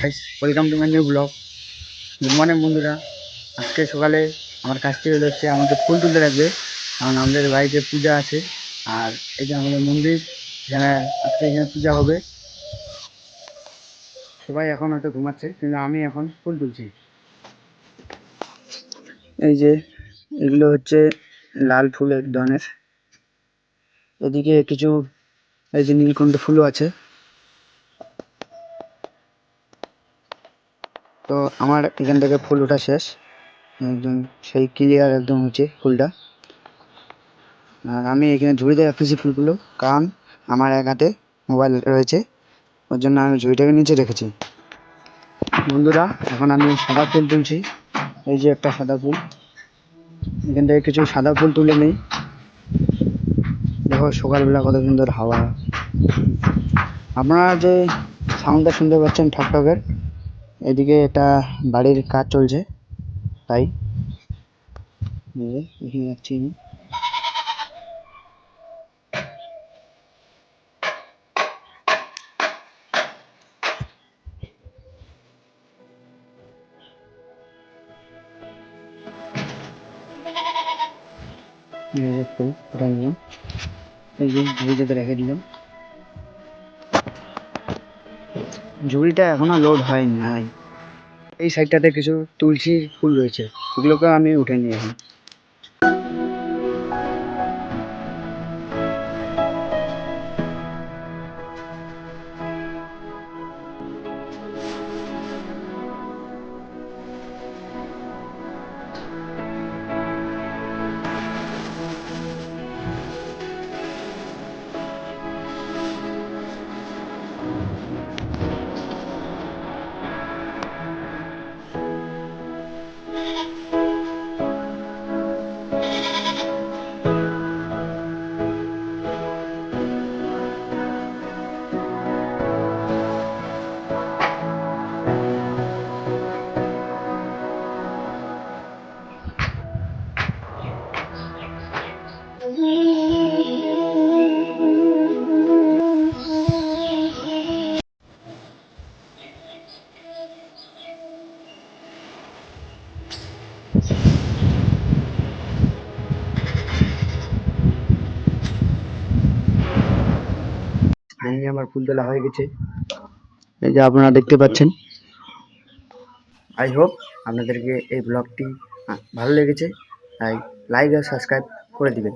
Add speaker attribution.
Speaker 1: Welcome to my new blog. Good morning বন্ধুরা। আজকে সকালে আমার কাছ থেকে হচ্ছে আমাকে ফুল তুলতে লাগবে, কারণ আমাদের বাড়িতে পূজা আছে। আর এই যে আমাদের মন্দির, এখানে আজকে এখানে পূজা হবে। সবাই এখন হয়তো ঘুমাচ্ছে, কিন্তু আমি এখন ফুল তুলছি। এই যে এগুলো হচ্ছে লাল ফুল এক ধরনের, এদিকে কিছু এই যে নীলকণ্ঠ ফুলও আছে। তো আমার এখান থেকে ফুল ওঠা শেষ, একদম সেই ক্লিয়ার একদম হচ্ছে ফুলটা। আর আমি এখানে ঝুড়িতে রাখতেছি ফুলগুলো, কারণ আমার এক হাতে মোবাইল রয়েছে, ওর জন্য আমি ঝুড়িটাকে নিচে রেখেছি। বন্ধুরা, এখন আমি সাদা ফুল তুলছি। এই যে একটা সাদা ফুল, এখান থেকে কিছু সাদা ফুল তুলে নিই। দেখো সকালবেলা কত সুন্দর হাওয়া। আপনারা যে সাউন্ডটা শুনতে পাচ্ছেন ঠকঠকের, এদিকে একটা বাড়ির কাজ চলছে, তাই এখানে যাচ্ছি আমি। এই যে ঝুড়িটাতে রেখে দিলাম। ঝুড়িটা এখনো লোড হয়নি। এই সাইডটাতে কিছু তুলসী ফুল রয়েছে, ওগুলোকে আমি উঠে নিই এখন। আমার ফুল তোলা হয়ে গেছে, এই যে আপনারা দেখতে পাচ্ছেন। আই হোপ আপনাদেরকে এই ব্লগটি ভালো লেগেছে, তাই লাইক আর সাবস্ক্রাইব করে দিবেন।